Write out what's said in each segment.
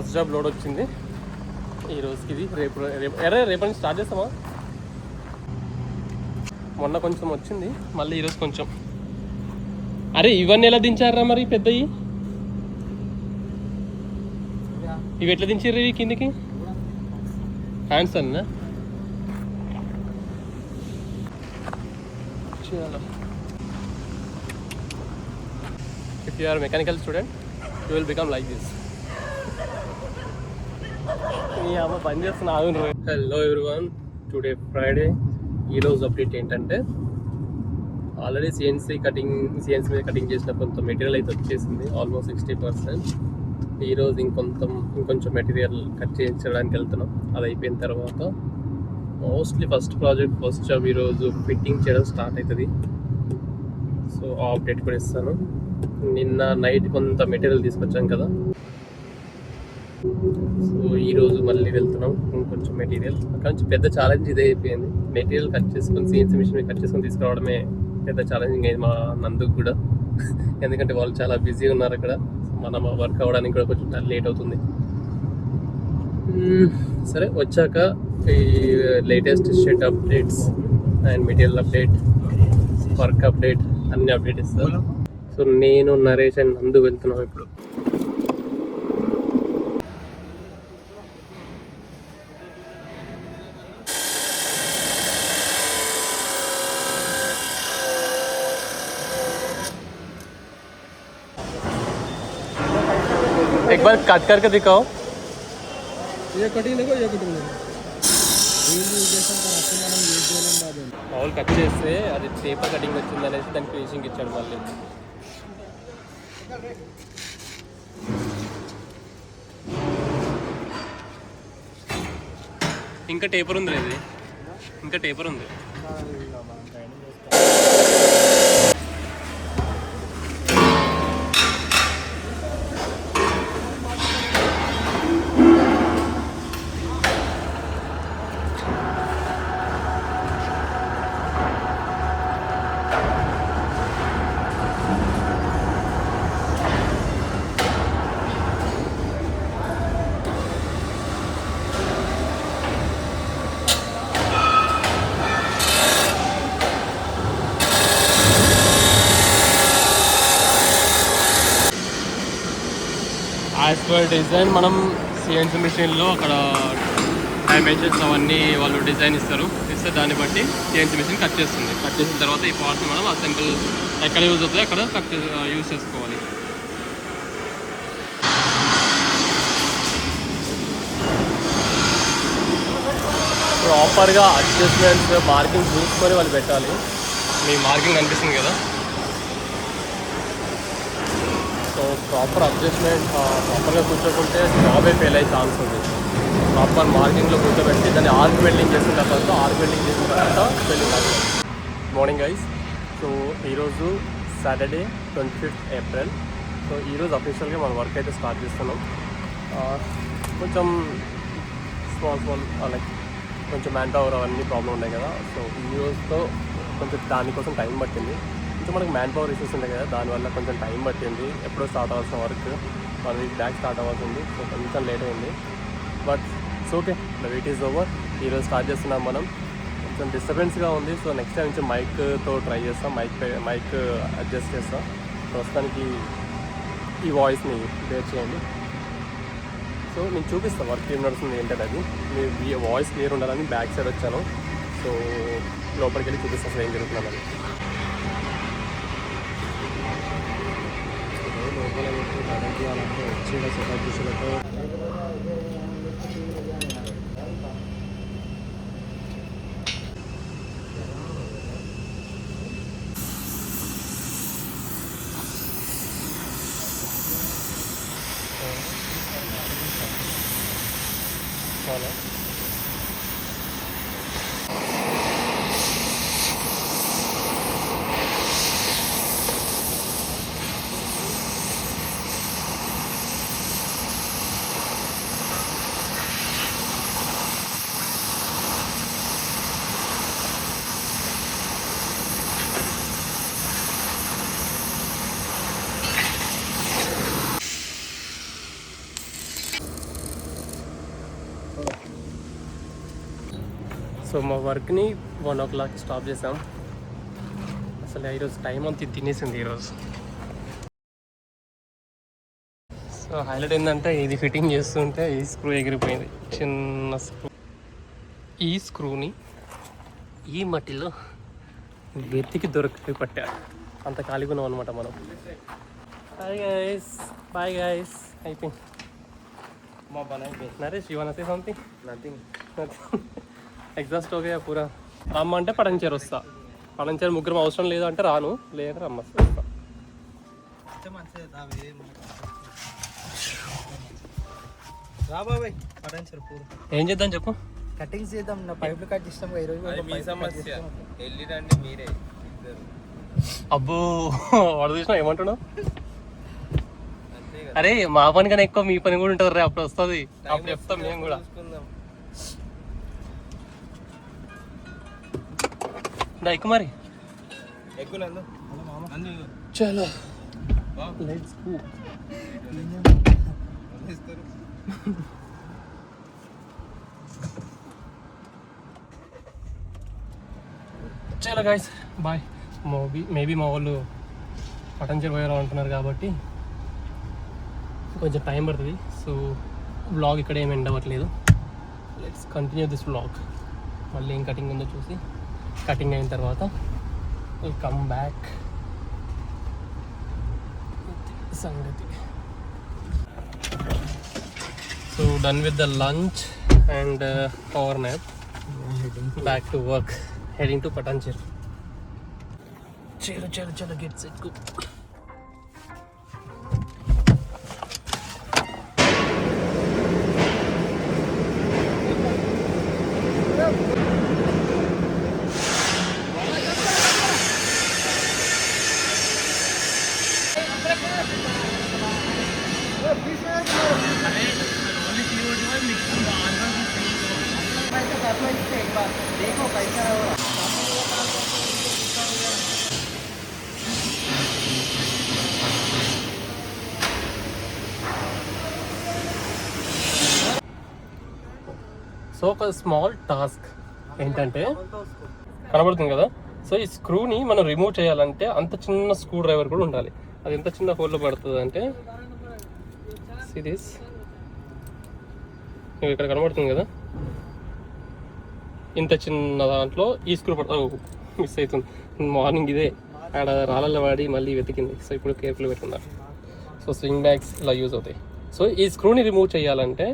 First job load వచ్చింది ఈ రోజుకి. ఇది రేపు నుంచి స్టార్ట్ చేస్తామా? మొన్న కొంచెం వచ్చింది, మళ్ళీ ఈరోజు కొంచెం. అరే ఇవన్నీ ఎలా దించారా మరి పెద్దవి? ఇవి ఎట్లా దించారు ఇవి కిందికి? హ్యాండ్స్ అన్నా చాలా. If you are a mechanical student, you will become like this. Hello everyone, today Friday. ఈరోజు అప్డేట్ ఏంటంటే ఆల్రెడీ సిఎన్సీ మీద కటింగ్ చేసిన కొంత మెటీరియల్ అయితే వచ్చేసింది, ఆల్మోస్ట్ 60%. ఈరోజు ఇంకొంచెం మెటీరియల్ కట్ చేయించడానికి వెళ్తున్నాం. అది అయిపోయిన తర్వాత మోస్ట్లీ ఫస్ట్ జాబ్ ఈరోజు ఫిట్టింగ్ చేయడం స్టార్ట్ అవుతుంది. సో ఆ అప్డేట్ కూడా ఇస్తాను. నిన్న నైట్ కొంత మెటీరియల్ తీసుకొచ్చాం కదా, సో ఈరోజు మళ్ళీ వెళ్తున్నాం ఇంకొంచెం మెటీరియల్. అక్కడ నుంచి పెద్ద ఛాలెంజ్ ఇదే అయిపోయింది. మెటీరియల్ కట్ చేసుకొని సిఎన్సీ మిషన్ కట్ చేసుకొని తీసుకురావడమే పెద్ద ఛాలెంజింగ్ అయింది మా నందుకు కూడా. ఎందుకంటే వాళ్ళు చాలా బిజీ ఉన్నారు అక్కడ. మనం వర్క్ అవ్వడానికి కూడా కొంచెం లేట్ అవుతుంది. సరే, వచ్చాక ఈ latest shed updates and material update, work update అన్ని అప్డేట్ ఇస్తాను. సో నేను నరేష్ అండ్ నందు వెళ్తున్నాం ఇప్పుడు. एक बार कट करके दिखाओ. ये कटिंग देखो, ये कटिंग देखो. మామూలు కట్ చేస్తే అది పేపర్ కటింగ్ వచ్చింది అనేసి దానికి ఫినిషింగ్ ఇచ్చాడు మళ్ళీ. ఇంకా టేపర్ ఉంది, ఇది ఇంకా టేపర్ ఉంది. యాజ్ పర్ డిజైన్ మనం సిఎన్సీ మిషన్లో అక్కడ డైమెన్షన్స్ అవన్నీ వాళ్ళు డిజైన్ ఇస్తే దాన్ని బట్టి సిఎన్సీ మిషన్ కట్ చేస్తుంది. కట్ చేసిన తర్వాత ఈ పార్ట్ని మనం అసెంబుల్ ఎక్కడ యూజ్ అవుతుంది అక్కడ యూజ్ చేసుకోవాలి. ప్రాపర్గా అడ్జస్ట్మెంట్స్ మార్కింగ్ చూసుకొని వాళ్ళు పెట్టాలి. మీ మార్కింగ్ కనిపిస్తుంది కదా, సో ప్రాపర్ అడ్జస్ట్మెంట్ ప్రాపర్గా కూర్చోకుంటే జాబే ఫెయిల్ అయ్యే ఛాన్స్ ఉంది. ప్రాపర్ మార్కింగ్లో కూర్చోబెట్టి దాన్ని ఆర్క్ వెల్డింగ్ చేసిన తర్వాత వెల్డింగ్ అవుతుంది. మార్నింగ్ గైస్, సో ఈరోజు సాటర్డే 25th ఏప్రిల్. సో ఈరోజు అఫీషియల్గా మన వర్క్ అయితే స్టార్ట్ చేస్తున్నాం. కొంచెం స్మాల్ లైక్ కొంచెం మ్యాన్ పవర్ అవన్నీ ప్రాబ్లం ఉన్నాయి కదా. సో ఈ రోజుతో కొంచెం దానికోసం టైం పట్టింది. కొంచెం మనకు మ్యాన్ పవర్ ఇష్యూస్ ఉంటాయి కదా, దానివల్ల కొంచెం టైం పట్టింది. ఎప్పుడో స్టార్ట్ అవ్వాల్సిన వర్క్ 1 వీక్ బ్యాక్ స్టార్ట్ అవ్వాల్సింది. సో కొంచెం లేట్ అయింది, but it's okay, the wait is over. ఈరోజు స్టార్ట్ చేస్తున్నాం మనం. కొంచెం డిస్టర్బెన్స్గా ఉంది, సో నెక్స్ట్ టైం నుంచి మైక్తో ట్రై చేస్తాం. మైక్ అడ్జస్ట్ చేస్తాం. ప్రస్తుతానికి ఈ వాయిస్ని బేర్ చేయండి. సో నేను చూపిస్తాను వర్క్ ఏం నడుస్తుంది ఏంటంటే. అది మీ వాయిస్ క్లియర్ ఉండాలని బ్యాక్ సైడ్ వచ్చాను. సో లోపలికి వెళ్ళి చూపిస్తాను అసలు ఏం జరుగుతుందని. లోపల పెట్టి కనెక్ట్ చేయాలంటే వచ్చి సెటప్ చేసేటప్పుడు చాలా సో మా వర్క్ని 1 o'clock స్టాప్ చేసాం. అసలు ఈరోజు టైం అంతా తినేసింది ఈరోజు. సో హైలైట్ ఏంటంటే ఇది ఫిట్టింగ్ చేస్తుంటే ఈ స్క్రూ ఎగిరిపోయింది, చిన్న స్క్రూ. ఈ స్క్రూని ఈ మట్టిలో వెతికి దొరికి పట్టాడు, అంత ఖాళీగా ఉన్నాం అనమాట మనం. బాయ్ గైస్ అయిపోయింది. మా बनाई Naresh you want say something? Nothing. Exhaust okay పూరా. రమ్మంటే పడంచేరు వస్తా, పడంచేరు ముగ్గురం అవసరం లేదు అంటే రాను, లేదంటే రమ్మస్తా. రా బాబాయ్ పడంచేరు పూర. ఏం చేద్దాం చెప్పు. కటింగ్స్ చేద్దాం, నా పైపులు కట్ చేస్తాం ఈ రోజు. అది మీ సమస్య, వెళ్ళిరండి మీరే ఇద్దరు. అబ్బో వాడు చూసినా ఏమంటున్నావు? అంతే కదా, అరే మా పని కన్నా ఎక్కువ మీ పని కూడా ఉంటుంది రే, అప్పుడు వస్తుంది, అప్పుడు చెప్తాం మేము కూడా. చూసుకుందాం. ఎక్కువ మరి ఎక్కువ నందు నందు చలో లెట్స్ గో. ఇస్తారు. చలో గైస్ బాయ్. మేబీ మా వాళ్ళు పటంచెరు పోయారు అంటున్నారు కాబట్టి కొంచెం టైం పడుతుంది. సో వ్లాగ్ ఇక్కడ ఏమి ఎండ్ అవ్వట్లేదు. Let's continue this vlog. మళ్ళీ ఏం కటింగ్ ఉందో చూసి కటింగ్ అయిన తర్వాత విల్ కమ్ బ్యాక్ సంగతి. So done with the lunch and power nap, back to work, heading to Patancheru. Chalo, get set, go. So ఒక స్మాల్ టాస్క్ ఏంటంటే కనబడుతుంది కదా, సో ఈ స్క్రూని మనం రిమూవ్ చేయాలంటే అంత చిన్న స్క్రూ డ్రైవర్ కూడా ఉండాలి. అది ఎంత చిన్న హోల్లో పడుతుంది అంటే సిరీస్ ఇక్కడ కనబడుతుంది కదా, ఇంత చిన్న దాంట్లో ఈ స్క్రూ మిస్ అవుతుంది. మార్నింగ్ ఇదే ఆడ రాళ్ళల్లో వాడి మళ్ళీ వెతికింది. సో ఇప్పుడు కేర్ఫుల్ పెట్టుకున్నారు. సో స్వింగ్ బ్యాగ్స్ ఇలా యూజ్ అవుతాయి. సో ఈ స్క్రూని రిమూవ్ చేయాలంటే,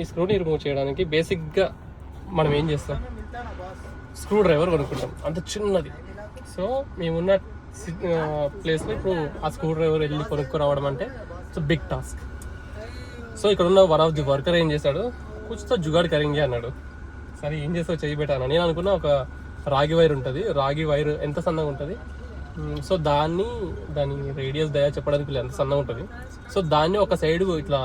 ఈ స్క్రూని రిమూవ్ చేయడానికి బేసిక్గా మనం ఏం చేస్తాం, స్క్రూ డ్రైవర్ కొనుక్కుంటాం అంత చిన్నది. సో మేమున్న ప్లేస్లో ఇప్పుడు ఆ స్క్రూ డ్రైవర్ వెళ్ళి కొనుక్కు అంటే ఇట్స్ బిగ్ టాస్క్. సో ఇక్కడ ఉన్న వన్ ఆఫ్ ది వర్కర్ ఏం చేశాడు, కూర్చుతో జుగాడ్ కరింగే అన్నాడు. సరే ఏం చేస్తావు చేయబెట్టాను. నేను అనుకున్నా ఒక రాగి వైర్ ఉంటుంది, రాగి వైర్ ఎంత సన్నగా ఉంటుంది, సో దాని రేడియస్ దయా చెప్పడానికి ఎంత సన్నగా ఉంటుంది. సో దాన్ని ఒక సైడ్ ఇట్లా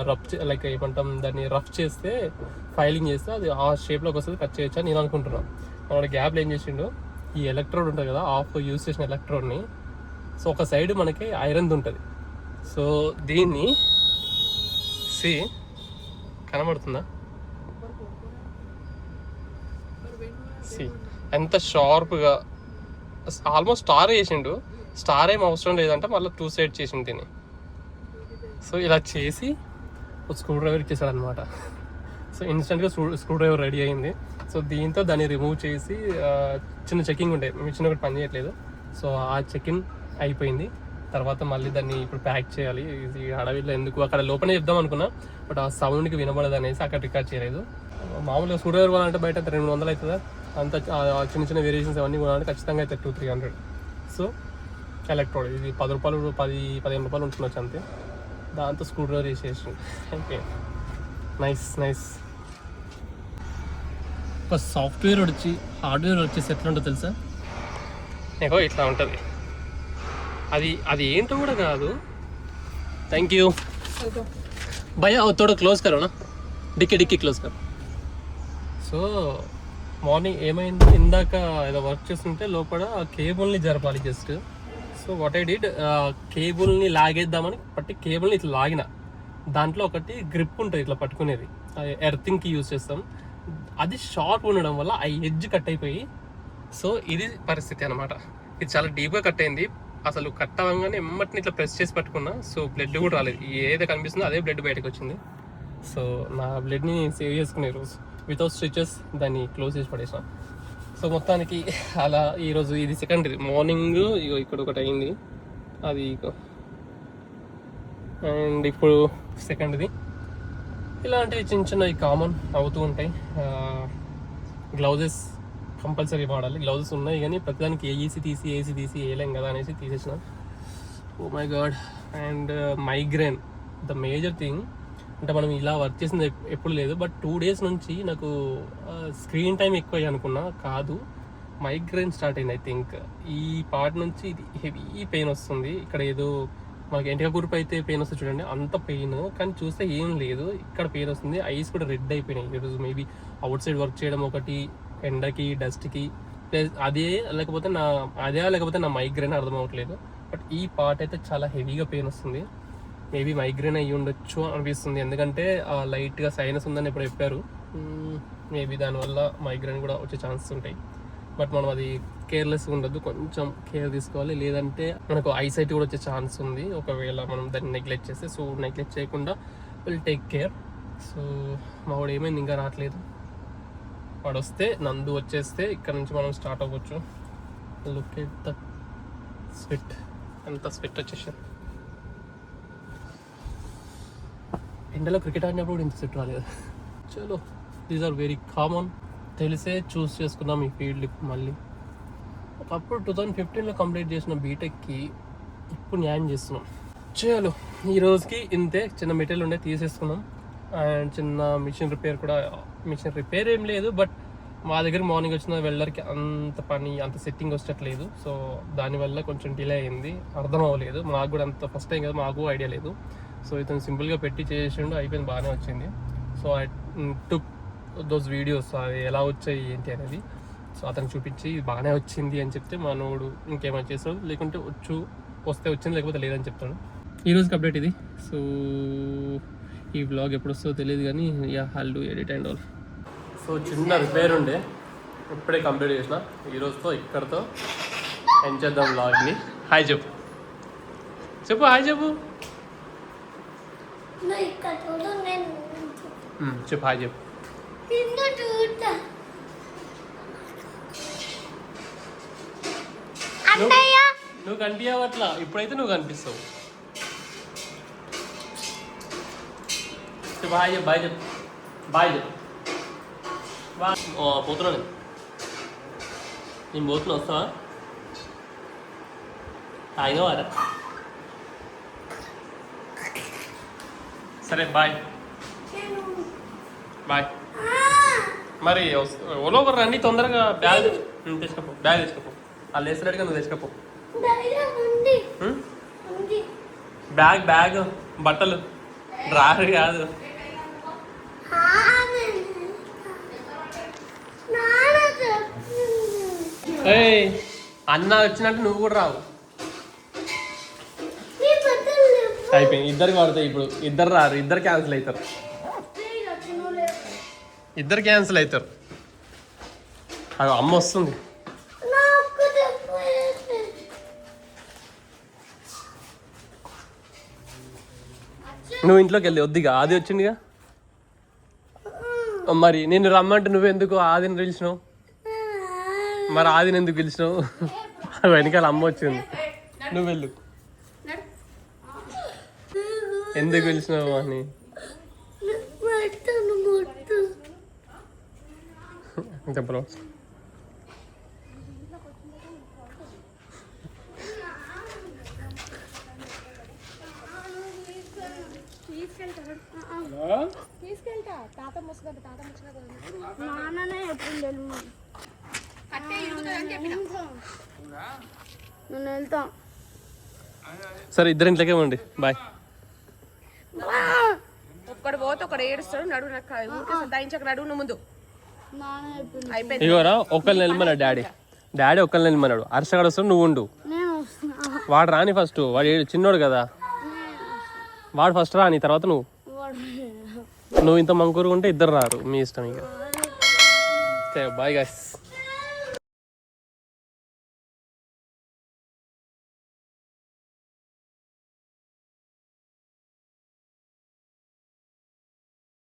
రఫ్ లైక్ ఏమంటాం దాన్ని రఫ్ చేస్తే, ఫైలింగ్ చేస్తే అది ఆ షేప్లోకి వస్తుంది, కట్ చేయొచ్చు అని నేను అనుకుంటున్నాను. మన గ్యాప్లో ఏం చేసిండు, ఈ ఎలక్ట్రోడ్ ఉంటుంది కదా, ఆఫ్ యూజ్ చేసిన ఎలక్ట్రోడ్ని, సో ఒక సైడ్ మనకి ఐరన్ ఉంటుంది. సో దీన్ని కనబడుతుందా, ఎంత షార్ప్గా ఆల్మోస్ట్ స్టార్ వేసిండు. స్టార్ ఏం అవసరం లేదంటే మళ్ళీ 2 సైడ్ చేసిండు దీన్ని. సో ఇలా చేసి స్క్రూ డ్రైవర్ ఇచ్చేసాడు అనమాట. సో ఇన్స్టెంట్గా స్క్రూ డ్రైవర్ రెడీ అయింది. సో దీంతో దాన్ని రిమూవ్ చేసి చిన్న చెకింగ్ ఉండే, మిషన్ ఒకటి పని చేయట్లేదు. సో ఆ చెకింగ్ అయిపోయింది. తర్వాత మళ్ళీ దాన్ని ఇప్పుడు ప్యాక్ చేయాలి. ఇది అడవిలో ఎందుకు, అక్కడ లోపలే చెప్దాం అనుకున్నా, బట్ ఆ సౌండ్కి వినబడదు అనేసి అక్కడ రికార్డ్ చేయలేదు. మామూలుగా స్క్రూ డ్రైవర్ కొనాలంటే బయట 200 అవుతుందా, అంత చిన్న వేరియేషన్స్ అవన్నీ కొనాలంటే ఖచ్చితంగా అయితే 200-300. సో ఎలక్ట్రోడ్ ఇది 10 రూపాయలు 10-15 రూపాయలు ఉంటుండొచ్చు అంతే. దాంతో స్క్రూ డ్రైవర్ వేసేసి ఓకే, నైస్. ఒక సాఫ్ట్వేర్ వచ్చి హార్డ్వేర్ వచ్చేసి ఎట్లా ఉంటుందో తెలుసా, ఏగో ఇట్లా ఉంటుంది. అది ఏంటో కూడా కాదు. థ్యాంక్ యూ భయ్యా, थोड़ा క్లోజ్ करो ना, డిక్కీ క్లోజ్ కరో. సో మార్నింగ్ ఏమైంది, ఇందాక ఏదో వర్క్ చేస్తుంటే లోపల కేబుల్ని జరపాలి just. So what I did, కేబుల్ని లాగేద్దామని కేబుల్ని ఇట్లా లాగిన, దాంట్లో ఒకటి గ్రిప్ ఉంటుంది ఇట్లా పట్టుకునేది, ఎర్తింగ్కి యూజ్ చేస్తాం. అది షార్ప్ ఉండడం వల్ల ఆ ఎడ్జ్ కట్ అయిపోయి, సో ఇది పరిస్థితి అనమాట. ఇది చాలా డీప్గా కట్ అయింది. అసలు కట్ అవ్వగానే ఎమ్మటిని ఇట్లా ప్రెస్ చేసి పట్టుకున్నా, సో బ్లడ్ కూడా రాలేదు. ఏదైతే కనిపిస్తుందో అదే బ్లడ్ బయటకు వచ్చింది. సో నా బ్లడ్ని సేవ్ చేసుకునే రోజు వితౌట్ స్టిచెస్ దాన్ని క్లోజ్ చేసి పడేసాం. సో మొత్తానికి అలా ఈరోజు ఇది సెకండ్ మార్నింగ్ ఇగో ఇక్కడ ఒకటి అయింది, అది అండ్ ఇప్పుడు సెకండ్ది. ఇలాంటివి చిన్న చిన్నవి కామన్ అవుతూ ఉంటాయి. గ్లౌజెస్ కంపల్సరీ వాడాలి. గ్లౌజెస్ ఉన్నాయి కానీ ప్రతిదానికి ఏసీ తీసి వేయలేం కదా అనేసి తీసేసిన. Oh my god. And migraine the major thing. అంటే మనం ఇలా వర్క్ చేసింది ఎప్పుడు లేదు, బట్ 2 days నుంచి నాకు స్క్రీన్ టైం ఎక్కువ అనుకున్నా, కాదు మైగ్రేన్ స్టార్ట్ అయింది. ఐ థింక్ ఈ పార్ట్ నుంచి ఇది హెవీ పెయిన్ వస్తుంది. ఇక్కడ ఏదో మనకి ఎంటిక గ్రూప్ అయితే పెయిన్ వస్తుంది చూడండి, అంత పెయిన్. కానీ చూస్తే ఏం లేదు, ఇక్కడ పెయిన్ వస్తుంది. ఐస్ కూడా రెడ్ అయిపోయినాయి ఈరోజు. మేబీ అవుట్ సైడ్ వర్క్ చేయడం ఒకటి, ఎండకి డస్ట్కి, ప్లస్ లేకపోతే నా మైగ్రేన్ అర్థం అవ్వట్లేదు. బట్ ఈ పార్ట్ అయితే చాలా హెవీగా పెయిన్ వస్తుంది. మేబీ మైగ్రేన్ అయ్యి ఉండొచ్చు అనిపిస్తుంది, ఎందుకంటే లైట్గా సైనస్ ఉందని ఇప్పుడు చెప్పారు. మేబీ దానివల్ల మైగ్రేన్ కూడా వచ్చే ఛాన్సెస్ ఉంటాయి. బట్ మనం అది కేర్లెస్గా ఉండద్దు, కొంచెం కేర్ తీసుకోవాలి. లేదంటే మనకు ఐసైట్ కూడా వచ్చే ఛాన్స్ ఉంది ఒకవేళ మనం దాన్ని నెగ్లెక్ట్ చేస్తే. సో నెగ్లెక్ట్ చేయకుండా విల్ టేక్ కేర్. సో మా వాడు ఏమైంది ఇంకా రావట్లేదు. వాడు వస్తే, నందు వచ్చేస్తే ఇక్కడ నుంచి మనం స్టార్ట్ అవ్వచ్చు. లుక్ ఎట్ ద స్వెట్, ఎంత స్వెట్ వచ్చేసారు. ఎండలో క్రికెట్ ఆడినప్పుడు కూడా ఇంత స్వెట్ రాలేదు. చలో, దీస్ ఆర్ వెరీ కామన్. తెలిసే చూస్ చేసుకున్నాం ఈ ఫీల్డ్. మళ్ళీ ఒకప్పుడు 2015లో కంప్లీట్ చేసిన బీటెక్కి ఇప్పుడు న్యాయం చేస్తున్నాం. చలో, ఈ రోజుకి ఇంతే. చిన్న మెటీరియల్ ఉండే తీసేసుకున్నాం. అండ్ చిన్న మిషన్ రిపేర్ ఏం లేదు, బట్ మా దగ్గర మార్నింగ్ వచ్చిన వెల్డర్కి అంత పని, అంత సెట్టింగ్ వచ్చట్లేదు. సో దానివల్ల కొంచెం డిలే అయింది, అర్థం అవ్వలేదు. మాకు కూడా అంత ఫస్ట్ టైం కదా, మాకు ఐడియా లేదు. సో ఇతను సింపుల్గా పెట్టి చేసిండు, అయిపోయింది, బాగానే వచ్చింది. So I took those videos, అవి ఎలా వచ్చాయి ఏంటి అనేది. సో అతను చూపించి బాగానే వచ్చింది అని చెప్తే మనోడు ఇంకేమైనా చేస్తాడు, లేకుంటే వస్తే వచ్చింది, లేకపోతే లేదని చెప్తాడు. ఈరోజుకి అప్డేట్ ఇది. సో ఈ బ్లాగ్ ఎప్పుడు వస్తుందో తెలియదు కానీ I'll do edit and all. So చిన్న రిపేర్ ఉండే, ఇప్పుడే కంప్లీట్ చేసిన. ఈరోజుతో ఇక్కడతో ఎండ్ చేద్దాం బ్లాగ్ని. హాయ్ చెప్పు హాయ్ చెప్పు చెప్పు హాయ్ చెప్పు. నువ్వు కనిపించావు అట్లా, ఇప్పుడైతే నువ్వు కనిపిస్తావు. చెప్పు హాయ్ చెప్పు, బాయ్ చెప్పు. పోతున్నా నేను పోతున్నా, వస్తావా? హాయిగా వారా. సరే బాయ్. మరి ఓలో ఒకరు రండి తొందరగా. బ్యాగ్ తెచ్చుకోపో. వాళ్ళు వేసినట్టుగా నువ్వు తెచ్చుకోపో. బ్యాగ్ బట్టలు డ్రాయర్ కాదు. అన్న వచ్చినట్టు నువ్వు కూడా రావు. అయిపోయింది, ఇద్దరికి పడతాయి. ఇప్పుడు ఇద్దరు రారు, ఇద్దరు క్యాన్సిల్ అవుతారు. అది అమ్మ వస్తుంది. నువ్వు ఇంట్లోకి వెళ్ళి వద్దిగా, ఆది వచ్చిందిగా. మరి నేను రమ్మంటే నువ్వెందుకు ఆదిని పిలిచినావు? మరి ఆదిని ఎందుకు పిలిచినావు? వెనకాల అమ్మ వచ్చింది, నువ్వు వెళ్ళు. ఎందుకు పిలిచినావు అని చెప్పలో. సరే ఇద్దరు ఇంట్లోకే ఉండి బాయ్. ఒక్కడు పోతే ఒకడు ఏడుస్తాడు. నడువు దయించక నడువు నువ్వు ముందు. ఇగోరా ఒకళ్ళని వెళ్ళమన్నాడు డాడీ ఒకళ్ళని వెళ్ళమన్నాడు. హర్షగాడు వస్తాడు, నువ్వు ఉండు. వాడు రాని ఫస్ట్, వాడు చిన్నోడు కదా, వాడు ఫస్ట్ రాని, తర్వాత నువ్వు. నువ్వు ఇంత మంకూరు ఉంటే ఇద్దరు రారు, మీ ఇష్టం ఇక. Bye guys.